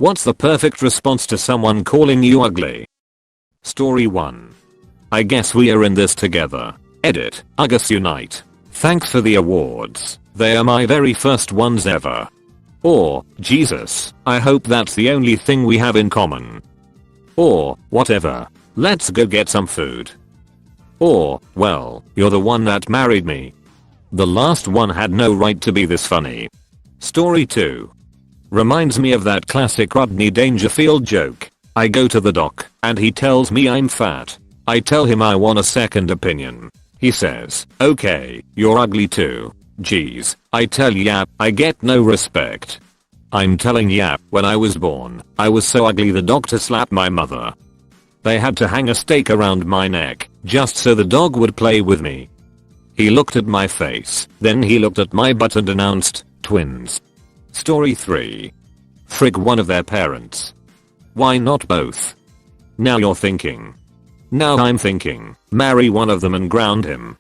What's the perfect response to someone calling you ugly? Story 1. I guess we are in this together. Edit. Uggus Unite. Thanks for the awards. They are my very first ones ever. Or, Jesus, I hope that's the only thing we have in common. Or, whatever. Let's go get some food. Or, well, you're the one that married me. The last one had no right to be this funny. Story 2. Reminds me of that classic Rodney Dangerfield joke. I go to the doc, and he tells me I'm fat. I tell him I want a second opinion. He says, okay, you're ugly too. Geez, I tell Yap, I get no respect. I'm telling Yap, when I was born, I was so ugly the doctor slapped my mother. They had to hang a stake around my neck, just so the dog would play with me. He looked at my face, then he looked at my butt and announced, twins. Story 3. Frig one of their parents. Why not both? Now you're thinking. Now I'm thinking, marry one of them and ground him.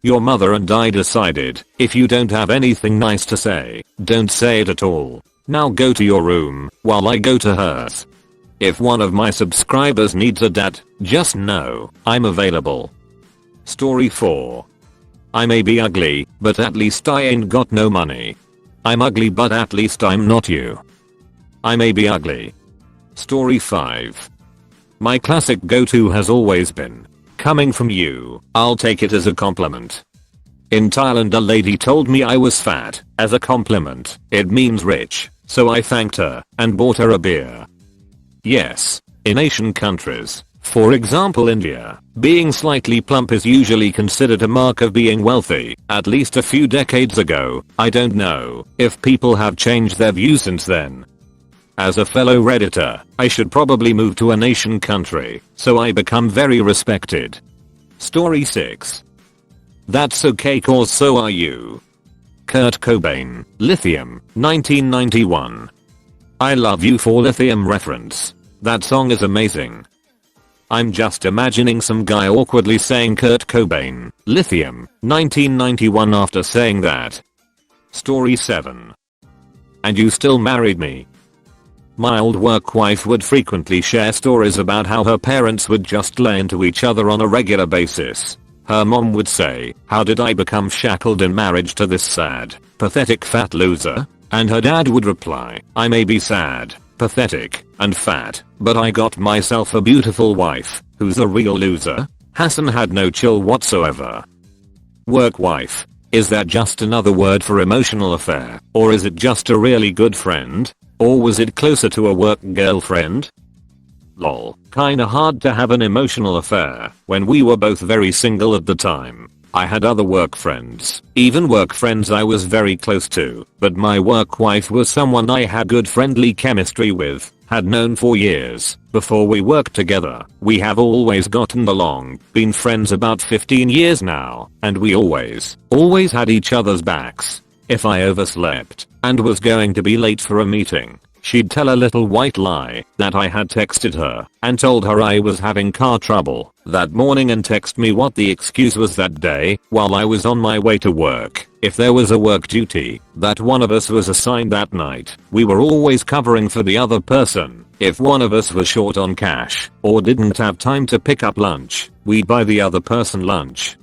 Your mother and I decided, if you don't have anything nice to say, don't say it at all. Now go to your room, while I go to hers. If one of my subscribers needs a dad, just know, I'm available. Story 4. I may be ugly, but at least I ain't got no money. I'm ugly but at least I'm not you. I may be ugly. Story 5. My classic go-to has always been, coming from you, I'll take it as a compliment. In Thailand a lady told me I was fat, as a compliment, it means rich, so I thanked her, and bought her a beer. Yes, in Asian countries, for example India, being slightly plump is usually considered a mark of being wealthy, at least a few decades ago. I don't know if people have changed their views since then. As a fellow redditor, I should probably move to an Asian country, so I become very respected. Story 6. That's okay cause so are you. Kurt Cobain, Lithium, 1991. I love you for Lithium reference. That song is amazing. I'm just imagining some guy awkwardly saying Kurt Cobain, Lithium, 1991 after saying that. Story 7. And you still married me. My old work wife would frequently share stories about how her parents would just lay into each other on a regular basis. Her mom would say, how did I become shackled in marriage to this sad, pathetic fat loser? And her dad would reply, I may be sad, pathetic, and fat, but I got myself a beautiful wife, who's a real loser. Hassan had no chill whatsoever. Work wife. Is that just another word for emotional affair, or is it just a really good friend? Or was it closer to a work girlfriend? Lol, kinda hard to have an emotional affair when we were both very single at the time. I had other work friends, even work friends I was very close to, but my work wife was someone I had good friendly chemistry with, had known for years, before we worked together. We have always gotten along, been friends about 15 years now, and we always had each other's backs. If I overslept and was going to be late for a meeting, she'd tell a little white lie that I had texted her and told her I was having car trouble that morning and text me what the excuse was that day while I was on my way to work. If there was a work duty that one of us was assigned that night, we were always covering for the other person. If one of us was short on cash or didn't have time to pick up lunch, we'd buy the other person lunch.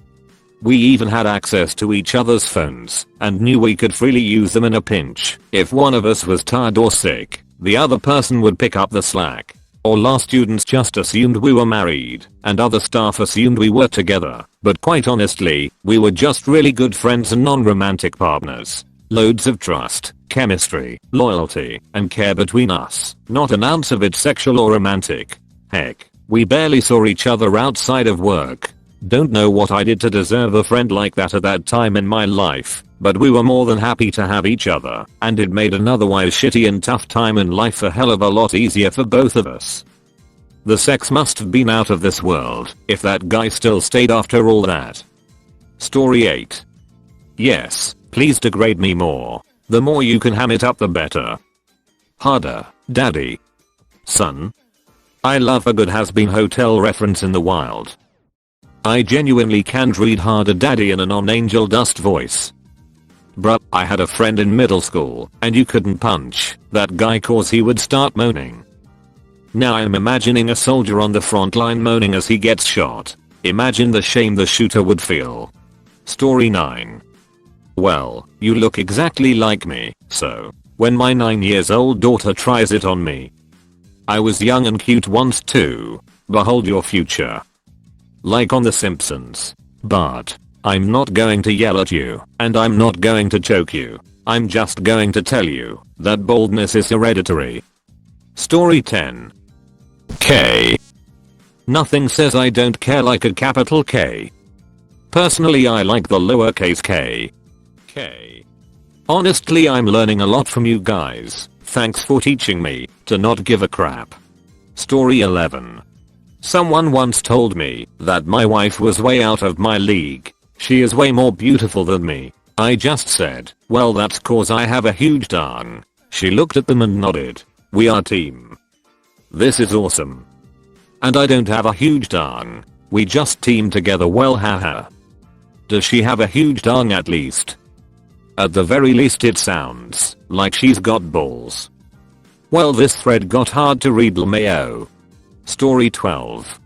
We even had access to each other's phones and knew we could freely use them in a pinch. If one of us was tired or sick, the other person would pick up the slack. Or law students just assumed we were married and other staff assumed we were together. But quite honestly, we were just really good friends and non-romantic partners. Loads of trust, chemistry, loyalty, and care between us. Not an ounce of it sexual or romantic. Heck, we barely saw each other outside of work. Don't know what I did to deserve a friend like that at that time in my life, but we were more than happy to have each other, and it made an otherwise shitty and tough time in life a hell of a lot easier for both of us. The sex must have been out of this world, if that guy still stayed after all that. Story 8. Yes, please degrade me more. The more you can ham it up the better. Harder, daddy. Son. I love a good has-been hotel reference in the wild. I genuinely can't read Harder Daddy in a non-angel dust voice. Bruh, I had a friend in middle school and you couldn't punch that guy cause he would start moaning. Now I'm imagining a soldier on the front line moaning as he gets shot. Imagine the shame the shooter would feel. Story 9. Well, you look exactly like me, so when my 9-year-old daughter tries it on me. I was young and cute once too. Behold your future. Like on The Simpsons. But I'm not going to yell at you, and I'm not going to choke you. I'm just going to tell you that boldness is hereditary. Story 10. K. Nothing says I don't care like a capital K. Personally, I like the lowercase k. K. Honestly, I'm learning a lot from you guys. Thanks for teaching me to not give a crap. Story 11. Someone once told me that my wife was way out of my league. She is way more beautiful than me. I just said, well, that's cause I have a huge dong. She looked at them and nodded. We are team. This is awesome. And I don't have a huge dong. We just team together well, haha. Does she have a huge dong at least? At the very least it sounds like she's got balls. Well, this thread got hard to read, LMAO. Story 12.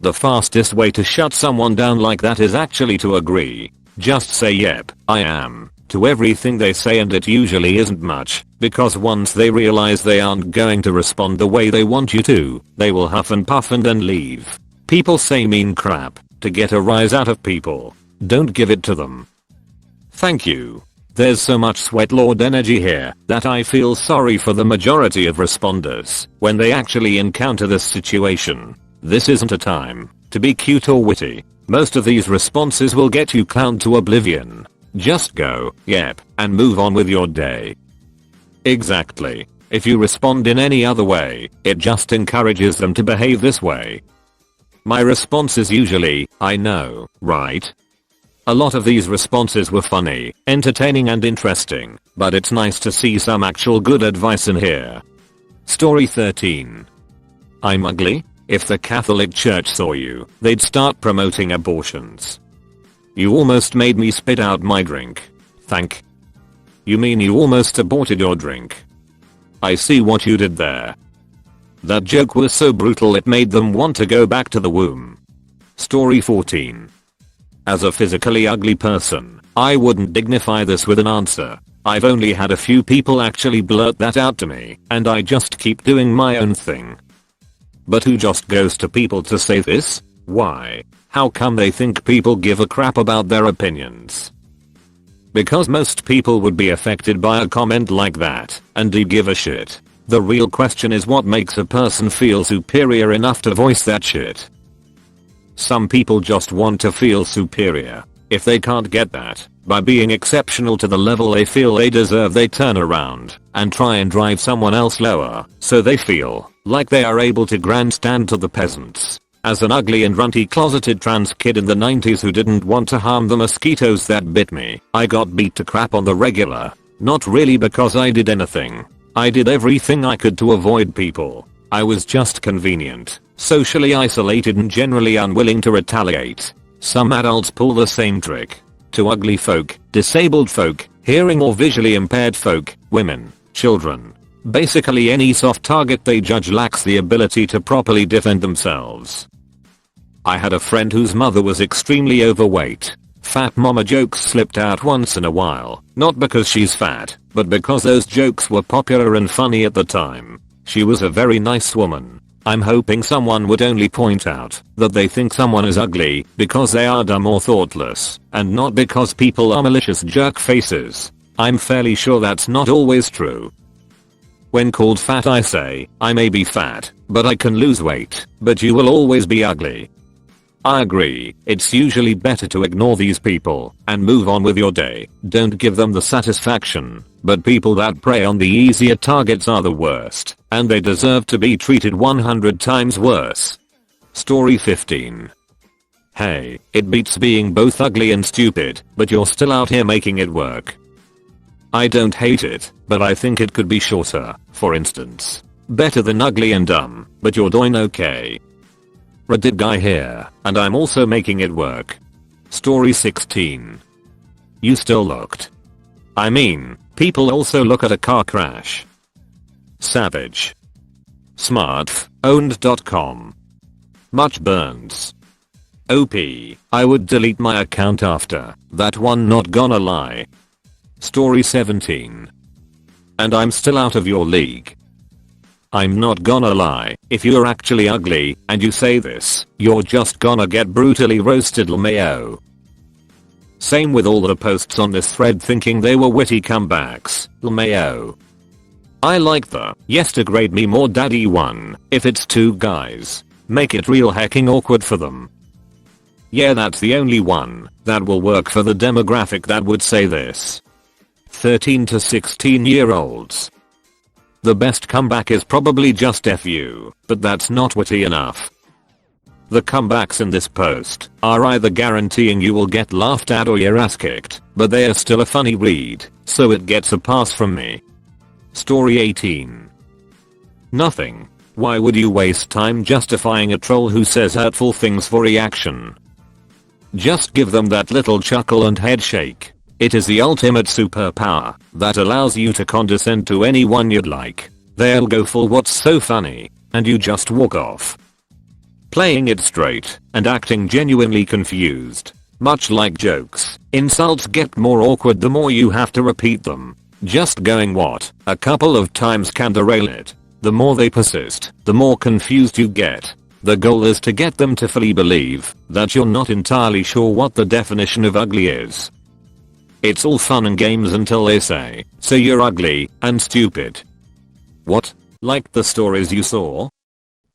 The fastest way to shut someone down like that is actually to agree. Just say yep, I am, to everything they say, and it usually isn't much, because once they realize they aren't going to respond the way they want you to, they will huff and puff and then leave. People say mean crap to get a rise out of people. Don't give it to them. Thank you. There's so much sweat lord energy here that I feel sorry for the majority of responders when they actually encounter this situation. This isn't a time to be cute or witty. Most of these responses will get you clowned to oblivion. Just go, yep, and move on with your day. Exactly. If you respond in any other way, it just encourages them to behave this way. My response is usually, I know, right? A lot of these responses were funny, entertaining and interesting, but it's nice to see some actual good advice in here. Story 13. I'm ugly? If the Catholic Church saw you, they'd start promoting abortions. You almost made me spit out my drink. Thank. You mean you almost aborted your drink? I see what you did there. That joke was so brutal it made them want to go back to the womb. Story 14. As a physically ugly person, I wouldn't dignify this with an answer. I've only had a few people actually blurt that out to me, and I just keep doing my own thing. But who just goes to people to say this? Why? How come they think people give a crap about their opinions? Because most people would be affected by a comment like that, and do give a shit. The real question is what makes a person feel superior enough to voice that shit. Some people just want to feel superior. If they can't get that by being exceptional to the level they feel they deserve, they turn around and try and drive someone else lower so they feel like they are able to grandstand to the peasants. As an ugly and runty closeted trans kid in the 90s who didn't want to harm the mosquitoes that bit me, I got beat to crap on the regular. Not really because I did anything. I did everything I could to avoid people. I was just convenient, socially isolated and generally unwilling to retaliate. Some adults pull the same trick. To ugly folk, disabled folk, hearing or visually impaired folk, women, children. Basically any soft target they judge lacks the ability to properly defend themselves. I had a friend whose mother was extremely overweight. Fat mama jokes slipped out once in a while, not because she's fat, but because those jokes were popular and funny at the time. She was a very nice woman. I'm hoping someone would only point out that they think someone is ugly because they are dumb or thoughtless, and not because people are malicious jerk faces. I'm fairly sure that's not always true. When called fat I say, I may be fat, but I can lose weight, but you will always be ugly. I agree, it's usually better to ignore these people and move on with your day. Don't give them the satisfaction, but people that prey on the easier targets are the worst, and they deserve to be treated 100 times worse. Story 15. Hey, it beats being both ugly and stupid, but you're still out here making it work. I don't hate it, but I think it could be shorter, for instance. Better than ugly and dumb, but you're doing okay. Reddit guy here, and I'm also making it work. Story 16. You still looked I mean, people also look at a car crash. Savage. Smartowned.com. Much burns. OP, I would delete my account after that one, not gonna lie. Story 17. And I'm still out of your league. I'm not gonna lie, if you're actually ugly and you say this, you're just gonna get brutally roasted, LMAO. Same with all the posts on this thread thinking they were witty comebacks, LMAO. I like the yes to grade me more daddy one. If it's two guys, make it real hecking awkward for them. Yeah, that's the only one that will work for the demographic that would say this. 13 to 16 year olds. The best comeback is probably just FU, but that's not witty enough. The comebacks in this post are either guaranteeing you will get laughed at or your ass kicked, but they are still a funny read, so it gets a pass from me. Story 18. Nothing. Why would you waste time justifying a troll who says hurtful things for reaction? Just give them that little chuckle and head shake. It is the ultimate superpower that allows you to condescend to anyone you'd like. They'll go for what's so funny, and you just walk off. Playing it straight and acting genuinely confused. Much like jokes, insults get more awkward the more you have to repeat them. Just going what a couple of times can derail it. The more they persist, the more confused you get. The goal is to get them to fully believe that you're not entirely sure what the definition of ugly is. It's all fun and games until they say, so you're ugly and stupid. What? Like the stories you saw?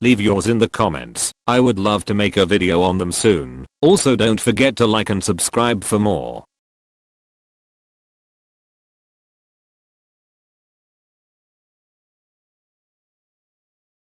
Leave yours in the comments. I would love to make a video on them soon. Also, don't forget to like and subscribe for more.